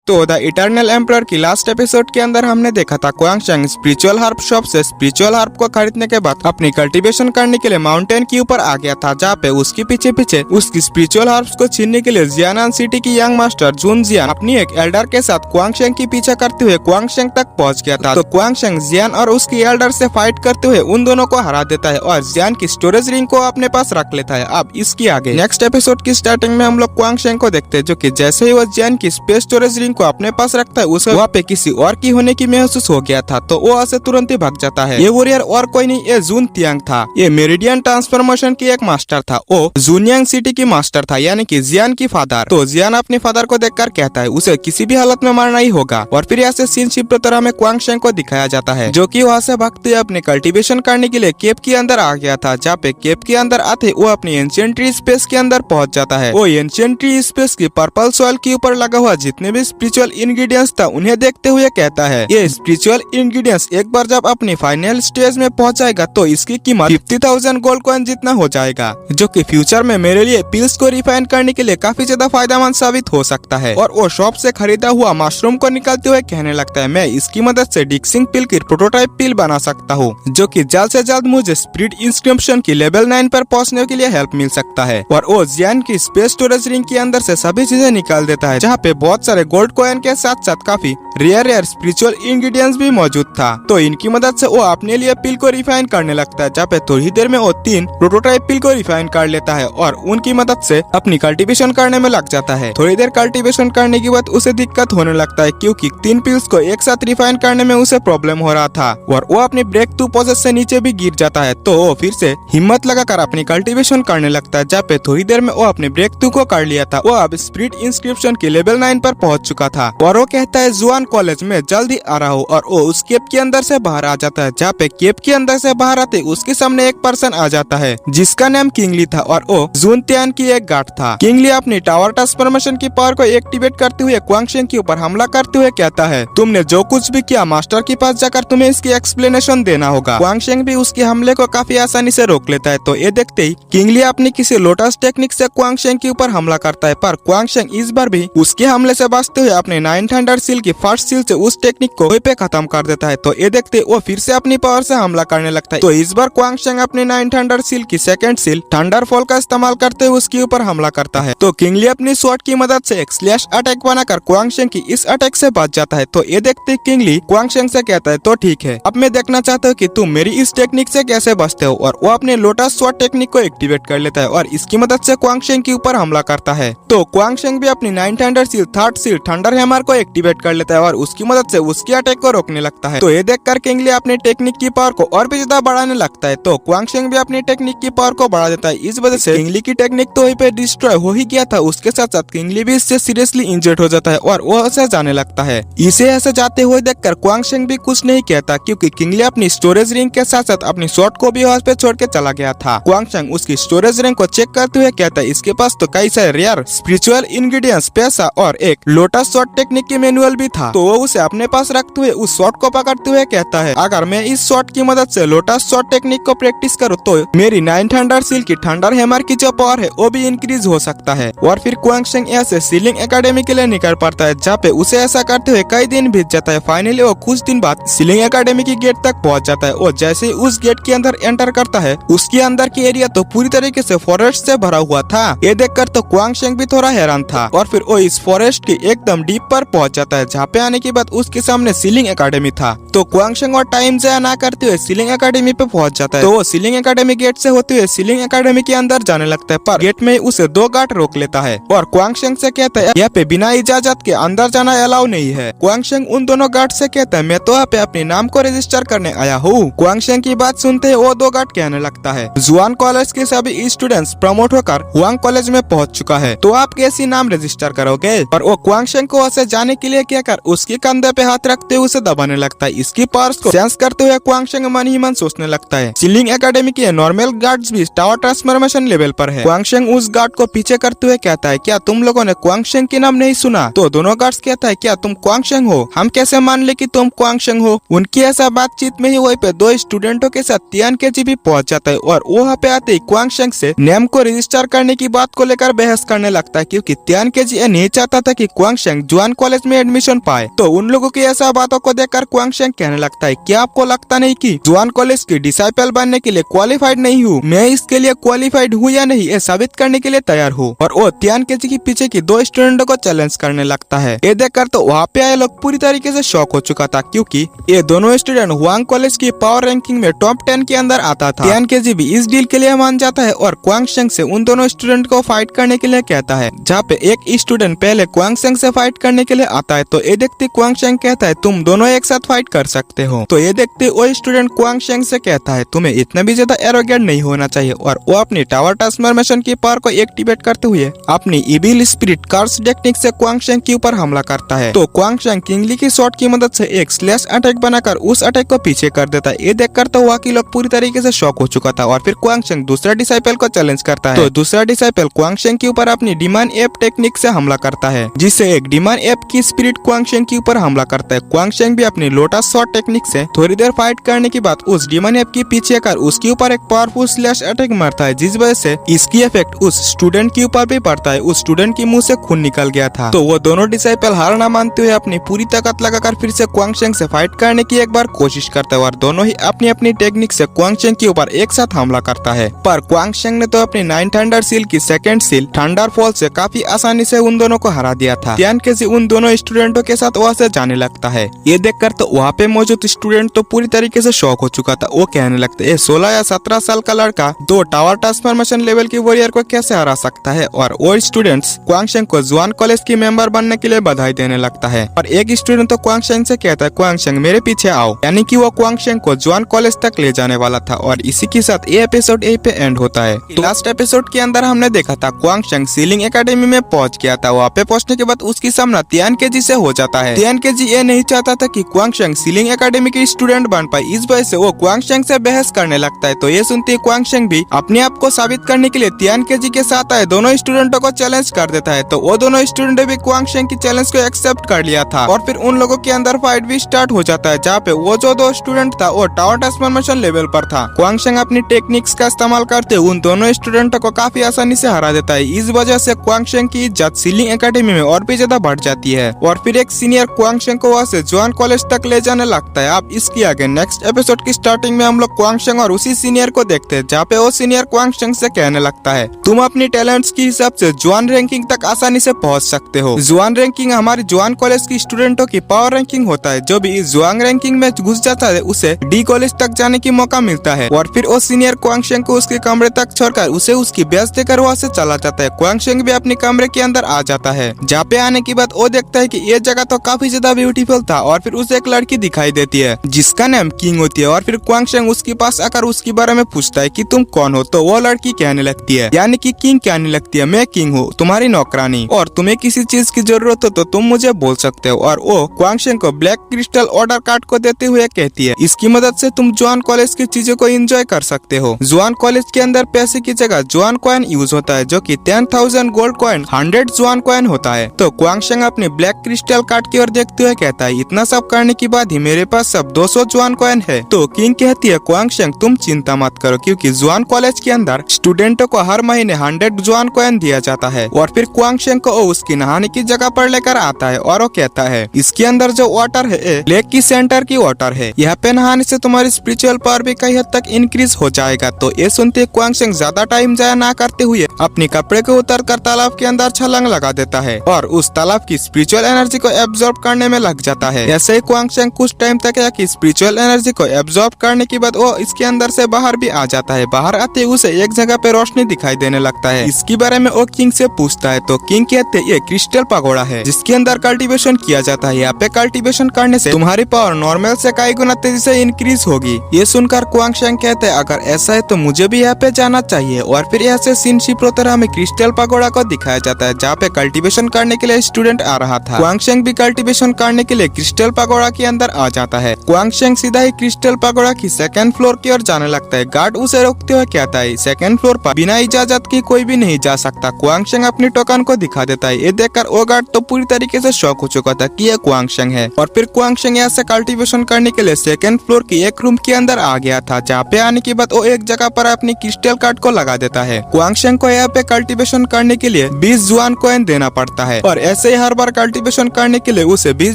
तो the eternal emperor की last episode के अंदर हमने देखा था क्वांगशेंग स्पिरिचुअल हर्ब शॉप से स्पिरिचुअल हर्ब को खरीदने के बाद अपनी कल्टीवेशन करने के लिए माउंटेन के ऊपर आ गया था, जहाँ पे उसके पीछे पीछे उसकी स्पिरिचुअल हर्ब्स को छीनने के लिए जियानान सिटी की यंग मास्टर जून जियान अपनी एक एल्डर के साथ क्वांगशेंग की पीछा करते हुए क्वांगशेंग तक पहुंच गया था। तो क्वांगशेंग जियान और उसकी एल्डर से फाइट करते हुए उन दोनों को हरा देता है और जियान की स्टोरेज रिंग को अपने पास रख लेता है। अब इसकी आगे नेक्स्ट एपिसोड की स्टार्टिंग में हम लोग क्वांगशेंग को देखते हैं, जो कि जैसे ही वो जियान की स्पेस स्टोरेज रिंग को अपने पास रखता है उसे वहाँ पे किसी और की होने की महसूस हो गया था, तो वो ऐसे तुरंत ही भाग जाता है। ये वॉरियर और कोई नहीं, ये जून तियांग था। ये मेरिडियन ट्रांसफॉर्मेशन की एक मास्टर था। वो जूनियांग सिटी की मास्टर था, यानी कि जियान की फादर। तो जियान अपने फादर को देखकर कहता है उसे किसी भी हालत में मारना ही होगा। और फिर ऐसे सीन शिप तरह में क्वांगशेंग को दिखाया जाता है, जो कि वहाँ से भागते हुए अपने कल्टीवेशन करने के लिए केप के अंदर आ गया था। जहाँ पे केप के अंदर आते वो अपनी एंशिएंट ट्री स्पेस के अंदर पहुंच जाता है। वो एंशिएंट ट्री स्पेस की पर्पल सॉइल के ऊपर लगा हुआ जितने भी स्पिरिचुअल इंग्रेडिएंट्स था उन्हें देखते हुए कहता है ये स्पिरिचुअल इंग्रेडिएंट्स एक बार जब अपनी फाइनल स्टेज में पहुंच जाएगा तो इसकी कीमत 50,000 गोल्ड कॉइन जितना हो जाएगा, जो कि फ्यूचर में मेरे लिए पिल्स को रिफाइन करने के लिए काफी ज्यादा फायदेमंद साबित हो सकता है। और वो शॉप से खरीदा हुआ मशरूम को निकालते हुए कहने लगता है मैं इसकी मदद से डिक्सिंग पिल की प्रोटोटाइप पिल बना सकता हूँ, जो कि जल्द से जल्द मुझे स्पिरिट इंस्क्रिप्शन की लेवल 9 पर पहुँचने के लिए हेल्प मिल सकता है। और वो जियान की स्पेस स्टोरेज रिंग के अंदर से सभी चीजें निकाल देता है, जहाँ पे बहुत सारे गोल्ड कॉइन के साथ साथ काफी रेयर स्पिरिचुअल इंग्रेडिएंट्स भी मौजूद था। तो इनकी मदद से वो अपने लिए पिल को रिफाइन करने लगता है, जहाँ पे थोड़ी देर में वो 3 प्रोटोटाइप पिल को रिफाइन कर लेता है और उनकी मदद से अपनी कल्टीवेशन करने में लग जाता है। थोड़ी देर कल्टीवेशन करने के बाद उसे दिक्कत होने लगता है, क्योंकि 3 पिल्स को एक साथ रिफाइन करने में उसे प्रॉब्लम हो रहा था और वो अपने ब्रेक थ्रू प्रोसेस से नीचे भी गिर जाता है। तो वो फिर से हिम्मत लगाकर अपनी कल्टीवेशन करने लगता है, जहाँ पे थोड़ी देर में वो अपने ब्रेक थ्रू को कर लिया था। वो अब स्पिरिट इंस्क्रिप्शन की लेवल 9 पर पहुंच चुका था और वो कहता है जुआन कॉलेज में जल्दी आ रहा हूँ। और वो उस केप के अंदर से बाहर आ जाता है, जहाँ पे केप के अंदर से बाहर आते उसके सामने एक पर्सन आ जाता है जिसका नाम किंगली था और वो जून तियान की एक गार्ड था। किंगली अपनी टावर ट्रांसफॉर्मेशन की पावर को एक्टिवेट करते हुए क्वांगशेंग के ऊपर हमला करते हुए कहता है तुमने जो कुछ भी किया मास्टर के पास जाकर तुम्हें इसकी एक्सप्लेनेशन देना होगा। क्वांगशेंग भी उसके हमले को काफी आसानी से रोक लेता है। तो ये देखते ही किंगली अपनी किसी लोटस टेक्निक से क्वांगशेंग के ऊपर हमला करता है, पर क्वांगशेंग इस बार भी उसके हमले से बचते हुए अपने 900 सील की फर्स्ट सील से उस टेक्निक को वहीं पे खत्म कर देता है। तो ये देखते वो फिर से अपनी पावर से हमला करने लगता है। तो इस बार क्वांगशेंग अपने 900 सील की सेकंड सील थंडरफॉल का इस्तेमाल करते हुए उसके ऊपर हमला करता है। तो किंगली अपनी स्वॉर्ड की मदद से एक स्लैश अटैक बनाकर क्वांगशेंग की इस अटैक से बच जाता है। तो ये देखते किंगली क्वांगशेंग से कहता है तो ठीक है, अब मैं देखना चाहता हूँ कि तुम मेरी इस टेक्निक से कैसे बचते हो। और वो अपने लोटस स्वॉर्ड टेक्निक को एक्टिवेट कर लेता है और इसकी मदद से क्वांगशेंग के ऊपर हमला करता है। तो क्वांगशेंग भी अपनी 900 seal third seal thunder hammer को एक्टिवेट कर लेता है और उसकी मदद से उसकी अटैक को रोकने लगता है। तो ये देखकर किंगली अपनी टेक्निक की पावर को और भी ज्यादा बढ़ाने लगता है। तो क्वांगशेंग भी अपनी टेक्निक की पावर को बढ़ा देता है। इस वजह से किंगली की टेक्निक तो वहीं पे डिस्ट्रॉय हो ही गया था, उसके साथ साथ किंगली भी इससे सीरियसली इंजर्ड हो जाता है और वो ऐसे जाने लगता है। इसे ऐसे जाते हुए देखकर क्वांगशेंग भी कुछ नहीं कहता, क्योंकि किंगली अपनी स्टोरेज रिंग के साथ साथ अपनी स्वॉर्ड को भी वहाँ पे छोड़ के चला गया था। क्वांगशेंग उसकी स्टोरेज रिंग को चेक करते हुए कहता है इसके पास तो कई सारे रेयर स्पिरिचुअल इंग्रेडिएंट्स, पैसा और एक लोटस स्वॉर्ड टेक्निक की मैनुअल भी था। तो वो उसे अपने पास रखते हुए उस स्वॉर्ड को पकड़ते हुए कहता है अगर मैं इस स्वॉर्ड की मदद से लोटस स्वॉर्ड टेक्निक को प्रैक्टिस करूँ तो मेरी 900 सील की थंडर हैमर की जो पावर है वो भी इंक्रीज हो सकता है। और फिर क्वांगशेंग ऐसे सीलिंग एकेडमी के लिए निकल पड़ता है, जहाँ पे उसे ऐसा करते हुए कई दिन बीत जाता है। फाइनली वो कुछ दिन बाद सीलिंग एकेडमी की गेट तक पहुंच जाता है और जैसे ही उस गेट के अंदर एंटर करता है उसके अंदर की एरिया तो पूरी तरीके से फॉरेस्ट से भरा हुआ था। ये देखकर तो क्वांगशेंग भी थोड़ा हैरान था और फिर वो इस फॉरेस्ट की एकदम डीप पर पहुंच जाता है, जहाँ पे आने के बाद उसके सामने सीलिंग एकेडमी था। तो क्वांगशेंग और टाइम जाया ना करते हुए सीलिंग एकेडमी पे पहुंच जाता है। तो वो सीलिंग एकेडमी गेट से होते हुए सीलिंग एकेडमी के अंदर जाने लगता है, पर गेट में उसे 2 गार्ड रोक लेता है और क्वांगशेंग से कहता है यहाँ पे बिना इजाजत के अंदर जाना अलाउ नहीं है। क्वांगशेंग उन दोनों गार्ड से कहता है मैं तो यहाँ पे अपने नाम को रजिस्टर करने आया हूँ। क्वांगशेंग की बात सुनते ही वो 2 गार्ड कहने लगता है जुआन कॉलेज के सभी स्टूडेंट्स प्रमोट होकर हुआंग कॉलेज में पहुँच चुका है, तो आप कैसे नाम रजिस्टर करोगे। और वो क्वांगशेंग को ऐसे जाने के लिए कहकर उसके कंधे पे हाथ रखते हुए उसे दबाने लगता है। इसकी पावर्स को सेंस करते हुए क्वांगशेंग मन ही मन सोचने लगता है सीलिंग एकेडमी के नॉर्मल गार्ड्स भी टावर ट्रांसफॉर्मेशन लेवल पर है। क्वांगशेंग उस गार्ड को पीछे करते हुए कहता है, क्या तुम लोगों ने क्वांगशेंग के नाम नहीं सुना? तो दोनों गार्ड्स कहता है, क्या तुम क्वांगशेंग हो? हम कैसे मान ले कि तुम क्वांगशेंग हो? उनकी ऐसा बातचीत में ही वहीं पे दो स्टूडेंटों के साथ तियान केजी भी पहुंच जाता है और वहाँ पे आते ही क्वांगशेंग से नेम को रजिस्टर करने की बात को लेकर बहस करने लगता है, क्योंकि तियान केजी ये नहीं चाहता था कि क्वांगशेंग जुआन कॉलेज में एडमिशन पाए। तो उन लोगों की ऐसा बातों को देखकर क्वांगशेंग कहने लगता है, क्या आपको लगता नहीं कि जुआन कॉलेज की डिसाइपल बनने के लिए क्वालिफाइड नहीं हूँ? मैं इसके लिए क्वालिफाइड हूँ या नहीं ये साबित करने के लिए तैयार हूँ। और वो तियान केजी के पीछे की दो स्टूडेंटों को चैलेंज करने लगता है। ये देखकर तो वहाँ पे आए लोग पूरी तरीके से शॉक हो चुका था, क्योंकि ये दोनों स्टूडेंट हुआंग कॉलेज की पावर रैंकिंग में टॉप 10 के अंदर आता था। तियान केजी भी इस डील के लिए मान जाता है और क्वांगशेंग से उन दोनों स्टूडेंट को फाइट करने के लिए कहता है। जहाँ पे एक स्टूडेंट पहले क्वांगशेंग से फाइट करने के लिए आता है, तो ये देखते क्वांगशेंग कहता है, तुम दोनों एक साथ फाइट कर सकते हो। तो ये देखते वो स्टूडेंट क्वांगशेंग से कहता है, तुम्हें इतना भी ज्यादा एरोगेंट नहीं होना चाहिए। और वो अपनी टावर ट्रांसफॉर्मेशन की पावर को एक्टिवेट करते हुए अपनी इविल स्पिरिट कार्स टेक्निक से क्वांगशेंग के ऊपर हमला करता है। तो क्वांगशेंग किंगली की शॉट की मदद से एक स्लैश अटैक बनाकर उस अटैक को पीछे कर देता है। ये देखकर तो वहाँ के लोग पूरी तरीके से शॉक हो चुका था। और फिर क्वांगशेंग दूसरा डिसाइपल को चैलेंज करता है। तो दूसरा डिसाइपल क्वांगशेंग के ऊपर अपनी डिमांड एप टेक्निक से हमला करता है, जिससे एक डिमांड एप की स्पिरिट क्वांगशेंग के ऊपर हमला करता है। क्वांगशेंग भी अपनी लोटस शॉट टेक्निक से थोड़ी देर फाइट करने के बाद उस डिमांड एप के पीछे कर उसके ऊपर एक पावरफुल स्लैश अटैक मारता है, जिस वजह से इसकी इफेक्ट उस स्टूडेंट के ऊपर भी पड़ता है। उस स्टूडेंट के मुंह से खून निकल गया था। तो वो दोनों डिसाइपल हार ना मानते हुए अपनी पूरी ताकत लगाकर फिर से क्वांगशेंग से फाइट करने की एक बार कोशिश करते हैं और दोनों ही अपनी अपनी टेक्निक से क्वांगशेंग के ऊपर एक साथ हमला करता है। पर क्वांगशेंग ने तो अपनी 9 थंडर सील की सेकंड सील थंडर फॉल से काफी आसानी से उन दोनों को हरा दिया था। तियान केजी उन दोनों स्टूडेंटों के साथ वहाँ से जाने लगता है। ये देखकर तो वहाँ पे मौजूद स्टूडेंट तो पूरी तरीके से शॉक हो चुका था। वो कहने लगते हैं, 16 या 17 साल का लड़का दो टावर ट्रांसफॉर्मेशन लेवल की वॉरियर को कैसे हरा सकता है? और वो स्टूडेंट्स क्वांगशेंग को जुआन कॉलेज की मेंबर बनने के लिए बधाई देने लगता है। और एक स्टूडेंट तो क्वांगशेंग से कहता है, क्वांगशेंग मेरे पीछे आओ, यानी कि वो क्वांगशेंग को जुआन कॉलेज तक ले जाने वाला था। और इसी के साथ ये एपिसोड यहीं पे एंड होता है। लास्ट एपिसोड के अंदर हमने देखा था क्वांगशेंग सीलिंग एकेडमी में पहुंच गया था। वहाँ पे पहुंचने के बाद उसकी सामना तियान केजी से हो जाता है। तियान केजी ये नहीं चाहता था कि क्वांगशेंग सीलिंग एकेडमी की स्टूडेंट बन पाए, इस वजह से वो क्वांगशेंग से बहस करने लगता है। तो ये सुनते ही क्वांगशेंग भी अपने आप को साबित करने के लिए तियान केजी के साथ आए दोनों स्टूडेंटों को चैलेंज कर देता है। तो वो दोनों स्टूडेंट भी क्वांगशेंग की चैलेंज को एक्सेप्ट कर लिया था और फिर उन लोगों के अंदर फाइट भी स्टार्ट हो जाता है, जहाँ पे वो जो दो स्टूडेंट था वो टावर ट्रांसफॉर्मेशन लेवल पर था। क्वांगशेंग अपनी टेक्निक्स का इस्तेमाल करते उन दोनों स्टूडेंटों को काफी आसानी से हरा देता है। इस वजह से क्वांगशेंग की इज्जत सीलिंग एकेडमी में और भी ज्यादा बढ़ जाती है। और फिर एक सीनियर क्वांगशेंग को वहाँ से जुआन कॉलेज तक ले जाने लगता है। अब इसके आगे नेक्स्ट एपिसोड की स्टार्टिंग में हम लोग क्वांगशेंग और उसी सीनियर को देखते हैं, जहाँ पे वो सीनियर क्वांगशेंग से कहने लगता है, तुम अपनी टैलेंट्स के हिसाब से जुआन रैंकिंग तक आसानी से पहुंच सकते हो। जुआन रैंकिंग हमारी जुआन कॉलेज की स्टूडेंटों की पावर रैंकिंग होता है। जो भी इस जुआन रैंकिंग में घुस जाता है उसे डी कॉलेज तक जाने की मौका मिलता है। और फिर वो सीनियर क्वांगशेंग को उसके कमरे तक छोड़कर उसे उसकी बेस देकर वहाँ से चला जाता है। क्वांगशेंग भी अपने कमरे के अंदर आ जाता है। जहाँ पे आने के बाद वो देखता है कि ये जगह तो काफी ज्यादा ब्यूटीफुल था। और फिर उसे एक लड़की दिखाई देती है जिसका नाम किंग होती है। और फिर क्वांगशेंग उसके पास आकर उसके बारे में पूछता है कि तुम कौन हो? तो वो लड़की कहने लगती है, यानी कि किंग कहने लगती है, मैं किंग हूँ, तुम्हारी नौकरानी, और तुम्हें किसी चीज की जरूरत हो तो तुम मुझे बोल सकते हो। और वो क्वांगशेंग को ब्लैक क्रिस्टल ऑर्डर कार्ड को देते हुए कहती है, इसकी मदद से तुम जुआन कॉलेज की चीजों को एंजॉय कर सकते हो। जुआन कॉलेज के अंदर पैसे की जगह जुआन कॉइन यूज होता है, जो कि 10,000 गोल्ड कॉइन 100 जुआन कॉइन होता है। तो क्वांगशेंग अपने ब्लैक क्रिस्टल कार्ड की ओर देखते हुए कहता है, इतना सब करने के बाद ही मेरे पास सब 200 जुआन कॉइन है। तो किंग कहती है, क्वांगशेंग तुम चिंता मत करो, क्योंकि जुआन कॉलेज के अंदर स्टूडेंटों को हर महीने 100 जुआन कॉइन दिया जाता है। और फिर क्वांगशेंग को उसकी नहाने की जगह पर लेकर आता है और वो कहता है, इसके अंदर जो वाटर है लेक की सेंटर की वाटर है, यहाँ पे नहाने से तुम्हारी स्पिरिचुअल पावर भी कई हद तक इंक्रीज हो जाएगा। तो ये सुनते क्वांगशेंग ज्यादा टाइम जाया ना करते हुए अपने कपड़े को उतर कर तालाब के अंदर छलांग लगा देता है और उस तालाब की स्पिरिचुअल एनर्जी को एब्जॉर्ब करने में लग जाता है। ऐसे ही क्वांगशेंग कुछ टाइम तक की स्पिरिचुअल एनर्जी को एब्जॉर्ब करने के बाद वो इसके अंदर से बाहर भी आ जाता है। बाहर आते उसे एक जगह पे रोशनी दिखाई देने लगता है। इसके बारे में वो किंग से पूछता है। तो किंग कहते ये क्रिस्टल पगोड़ा है जिसके अंदर कल्टीवेशन किया जाता है। यहाँ पे कल्टीवेशन करने से तुम्हारी पावर नॉर्मल से कई गुना तेजी से इंक्रीज होगी। ये सुनकर क्वांगशेंग कहते हैं, अगर ऐसा है तो मुझे भी यहाँ पे जाना चाहिए। और फिर यहाँ से सीन शिफ्ट होकर हमें क्रिस्टल पगोड़ा को दिखाया जाता है, जहाँ पे कल्टीवेशन करने के लिए स्टूडेंट आ रहा था। क्वांगशेंग भी कल्टीवेशन करने के लिए क्रिस्टल पगोड़ा के अंदर आ जाता है। क्वांगशेंग सीधा ही क्रिस्टल पगोड़ा की सेकंड फ्लोर की ओर जाने लगता है। गार्ड उसे रोकते हुए कहता है सेकंड फ्लोर पर बिना इजाजत की कोई भी नहीं जा सकता। क्वांगशेंग अपनी टोकन को दिखा देता है। ये देखकर वो गार्ड तो पूरी तरीके से शॉक हो चुका था कि ये क्वांगशेंग है। और फिर क्वांगशेंग यहाँ से कल्टीवेशन करने के लिए सेकंड फ्लोर की एक रूम के अंदर आ गया था, जहाँ पे आने के बाद वो एक जगह पर अपनी क्रिस्टल कार्ड को लगा देता है। क्वांगशेंग को यहाँ पे कल्टीवेशन करने के लिए 20 जुआन कॉइन देना पड़ता है और ऐसे ही हर बार कल्टीवेशन करने के लिए उसे 20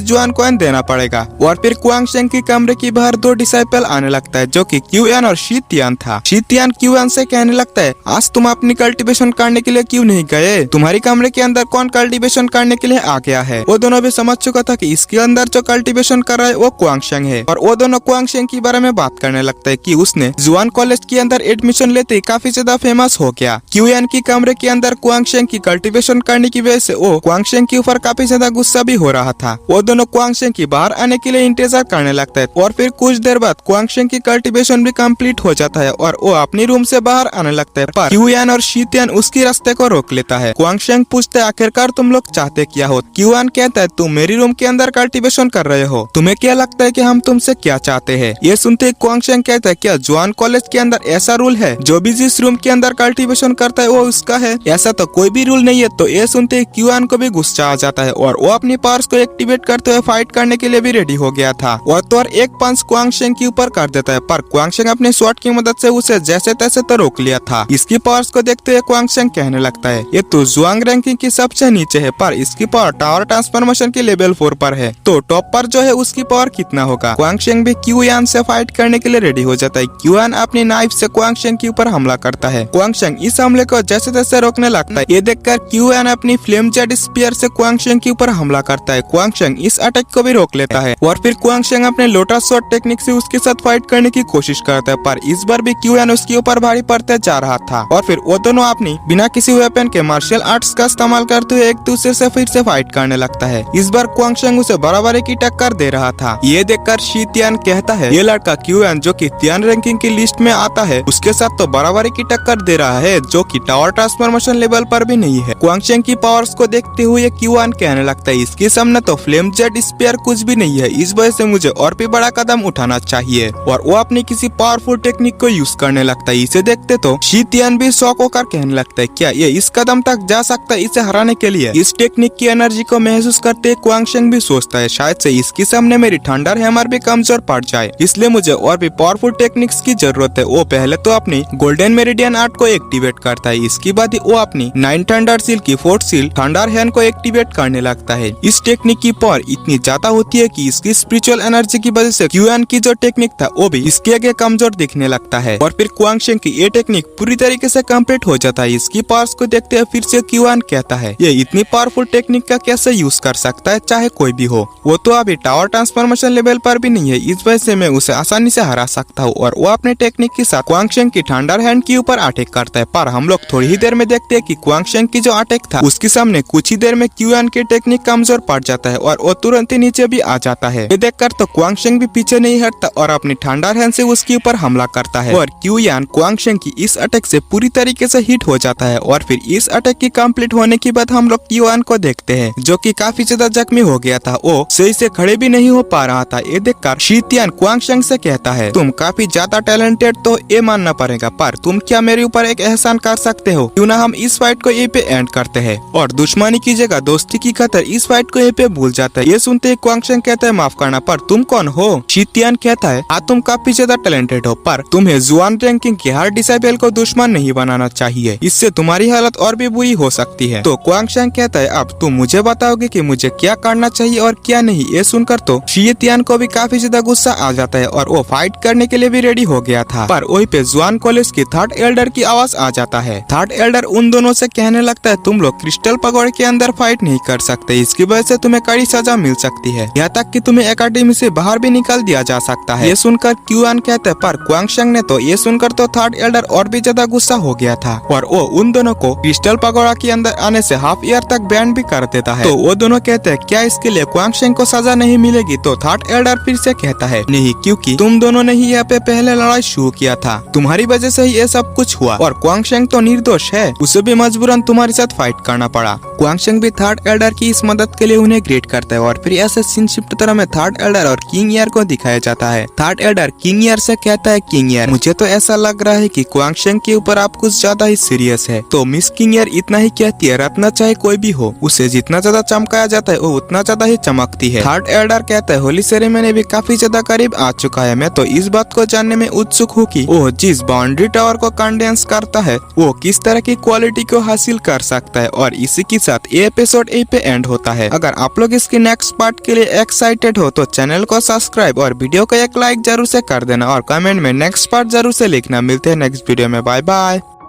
जुआन कॉइन देना पड़ेगा। और फिर क्वांगशेंग की कमरे की बाहर 2 डिसाइपल आने लगता है, जो कि क्यूएन और शी तियान था। शी तियान क्यूएन से कहने लगता है आज तुम अपनी कल्टीवेशन करने के लिए क्यों नहीं गए? तुम्हारी कमरे के अंदर कौन कल्टीवेशन करने के लिए आ गया है? वो दोनों भी समझ चुका था कि इसके अंदर जो कल्टीवेशन कर रहा है वो क्वांगशेंग है। और वो दोनों क्वांगशेंग के बारे में बात करने लगता है कि उसने जुआन कॉलेज के अंदर एडमिशन लेते ही काफी ज्यादा फेमस हो गया। क्यूएन की कमरे के अंदर क्वांगशेंग की कल्टीवेशन करने की वजह से वो क्वांगशेंग के ऊपर काफी ज्यादा गुस्सा भी हो रहा था। वो दोनों क्वांगशेंग की बाहर आने के लिए इंतजार करने लगता है और फिर कुछ देर बाद क्वांगशेंग की कल्टीवेशन भी कंप्लीट हो जाता है और वो अपनी रूम से बाहर आने लगता है। पर क्यूएन और शी तियान उसकी रास्ते को रोक लेता है। क्वांगशेंग पूछता है आखिरकार तुम लोग चाहते क्या हो? क्यूएन कहता है तुम मेरी रूम के अंदर कल्टीवेशन कर रहे हो, तुम्हें क्या लगता है कि हम तुमसे क्या चाहते हैं? ये सुनते ही क्वांगशेंग कहता है क्या जुआन कॉलेज के अंदर ऐसा रूल है जो भी जिस रूम के अंदर कल्टीवेशन करता है वो उसका है? ऐसा तो कोई भी रूल नहीं है। तो ये सुनते ही क्यूएन को भी गुस्सा आ जाता है और वो अपनी पावर्स को एक्टिवेट करते हुए फाइट करने के लिए भी रेडी हो गया था। और तो एक पंच क्वांगशेंग के ऊपर कर देता है, पर क्वांगशेंग अपने स्वॉर्ड की मदद से उसे जैसे तैसे तो रोक लिया था। इसकी पावर्स को देखते हुए क्वांगशेंग कहने लगता है ये तो जुआंग रैंकिंग की सबसे नीचे है, पर इसकी पावर टावर ट्रांसफॉर्मेशन के लेवल 4 पर है, तो टॉप पर जो है उसकी पावर कितना होगा? क्वांगशेंग भी क्यूएन से फाइट करने के लिए रेडी हो जाता है। क्यूएन अपनी नाइफ से क्वांगशेंग के ऊपर हमला करता है। क्वांगशेंग इस हमले को जैसे तैसे रोकने लगता है। ये देखकर क्यूएन अपनी फ्लेम जेट स्पीयर से क्वांगशेंग के ऊपर हमला करता है। क्वांगशेंग इस अटैक को भी रोक लेता है और फिर क्वांगशेंग अपने लोटस शॉट टेक्निक से उसके साथ फाइट करने की कोशिश करता है, पर इस बार भी क्यूएन उसके ऊपर भारी पड़ते जा रहा था। और फिर वो दोनों अपनी बिना किसी वेपन के मार्शल आर्ट्स का इस्तेमाल करते हुए एक दूसरे से फिर से फाइट करने लगता है। इस बार क्वांगशेंग उसे बराबरी की टक्कर दे रहा था। ये देखकर शी तियान कहता है ये लड़का क्यूएन जो कि तियान रैंकिंग की लिस्ट में आता है उसके साथ तो बराबरी की टक्कर दे रहा है, जो कि टावर ट्रांसफॉर्मेशन लेवल पर भी नहीं है। क्वांगशेंग की पावर्स को देखते हुए क्यूएन कहने लगता है इसके सामने तो फ्लेम जेट स्पीयर कुछ भी नहीं है, इस वजह से मुझे और भी बड़ा कदम उठाना चाहिए। और वो अपनी किसी पावरफुल टेक्निक को यूज करने लगता है। इसे देखते तो शी तियान भी शॉक होकर कहने लगता है क्या ये इस कदम तक जा सकता है इसे हराने के लिए? इस टेक्निक की एनर्जी को महसूस करते क्वांगशेंग भी सोचता है शायद से इसके सामने मेरी थंडर हैमर भी कमजोर पड़ जाए, इसलिए मुझे और भी पावरफुल टेक्निक्स की जरूरत है। वो पहले तो अपनी गोल्डन मेरिडियन आर्ट को एक्टिवेट करता है, इसके बाद वो अपनी 9 थंडर सील की 4th सील थंडर हैंड को एक्टिवेट करने लगता है। इस टेक्निक की पावर इतनी ज्यादा होती है कि इसकी स्पिरिचुअल एनर्जी की वजह से क्यूएन की जो टेक्निक था वो भी इसके आगे कमजोर दिखने लगता है। और फिर क्वांगशेंग की ये टेक्निक पूरी तरीके से कंप्लीट हो जाता है। इसकी पावर्स को देखते हुए फिर से क्यूएन कहता है ये इतनी पावरफुल टेक्निक का कैसे यूज कर सकता है चाहे कोई भी हो? वो तो अभी टावर ट्रांसफॉर्मेशन लेवल पर भी नहीं है, इस वजह से मैं उसे आसानी से हरा सकता हूँ। और वो अपने टेक्निक के साथ क्वांगशेंग की थंडर हैंड के ऊपर अटैक करता है, पर हम लोग थोड़ी ही देर में देखते हैं कि क्वांगशेंग की जो अटैक था उसके सामने कुछ ही देर में क्यूएन की टेक्निक कमजोर पड़ जाता है और वो तुरंत ही नीचे भी आ जाता है। ये देखकर तो क्वांगशेंग भी पीछे नहीं हटता और अपनी थंडर हैंड से उसके ऊपर हमला करता है। और क्यूएन क्वांगशेंग की इस अटैक से पूरी तरीके से हिट हो जाता है। और फिर इस अटैक की कंप्लीट होने के बाद हम लोग क्यूएन को देखते हैं जो कि काफी ज्यादा जख्मी हो गया था, वो सही से खड़े भी नहीं हो पा रहा था। ये देखकर शी तियान क्वांगशेंग से कहता है तुम काफी ज्यादा टैलेंटेड तो ये मानना पड़ेगा, पर तुम क्या मेरे ऊपर एक एहसान कर सकते हो? क्यों ना हम इस फाइट को यहीं पे एंड करते हैं और दुश्मनी की जगह दोस्ती की खातिर इस फाइट को यहीं पे भूल जाता है। ये सुनते ही क्वांगशेंग कहता है माफ करना, पर तुम कौन हो? शी तियान कहता है हाँ तुम काफी ज्यादा टैलेंटेड हो, पर तुम्हें जुआन रैंकिंग के हर डिसाइबल को दुश्मन नहीं बनाना चाहिए, इससे तुम्हारी हालत और भी बुरी हो सकती है। तो क्वांगशेंग कहता है अब तुम मुझे बताओगे कि मुझे क्या करना चाहिए और क्या नहीं? ये सुनकर तो शी तियान को भी काफी ज्यादा गुस्सा आ जाता है और वो फाइट करने के लिए भी रेडी हो गया था। पर वहीं पे जुआन कॉलेज की 3rd एल्डर की आवाज आ जाता है। 3rd एल्डर उन दोनों से कहने लगता है तुम लोग क्रिस्टल पगोड़े के अंदर फाइट नहीं कर सकते, इसकी वजह से तुम्हें कड़ी सजा मिल सकती है, यहाँ तक कि तुम्हें एकेडमी से बाहर भी निकाल दिया जा सकता है। ये सुनकर क्यूएन कहते हैं, पर क्वांगशेंग ने तो ये सुनकर तो 3rd एल्डर और भी ज्यादा गुस्सा हो गया था और वो उन दोनों को क्रिस्टल पगोड़ा के अंदर आने से हाफ ईयर तक बैन भी कर देता है। तो वो दोनों कहते हैं क्या इसके लिए क्वांगशेंग को सजा नहीं मिलेगी? तो 3rd एल्डर फिर से कहता है नहीं, क्योंकि तुम दोनों ने ही यहाँ पे पहले लड़ाई शुरू किया था, तुम्हारी वजह से ही ये सब कुछ हुआ और क्वांगशेंग तो निर्दोष है, उसे भी मजबूरन तुम्हारे साथ फाइट करना पड़ा। क्वांगशेंग भी 3rd एल्डर की इस मदद के लिए उन्हें ग्रेट करता है और फिर ऐसे सीन शिफ्ट तरह में थर्ड एल्डर और किंग ईयर को दिखाया जाता है। थर्ड एल्डर किंग ईयर से कहता है, किंग ईयर मुझे तो ऐसा लग रहा है कि क्वांग शेंग के ऊपर आप कुछ ज्यादा ही सीरियस है। तो मिस किंग ईयर इतना ही कहती है, रत्ना चाहे कोई भी हो, उसे जितना ज्यादा चमकाया जाता है वो उतना ज्यादा ही चमकती है। थर्ड एल्डर कहता है, होली सेरेमनी भी काफी ज्यादा करीब आ चुका है। मैं तो इस बात को जानने में उत्सुक हूँ कि वो जिस बाउंड्री टावर को कंडेंस करता है वो किस तरह की क्वालिटी को हासिल कर सकता है। और इसी के साथ ये एपिसोड यहीं पे एंड होता है। अगर आप लोग इसके नेक्स्ट पार्ट के लिए एक्साइटेड हो तो चैनल को सब्सक्राइब और वीडियो को एक लाइक जरूर से कर देना और कमेंट में नेक्स्ट पार्ट जरूर से लिखना। मिलते हैं नेक्स्ट वीडियो में, बाय बाय।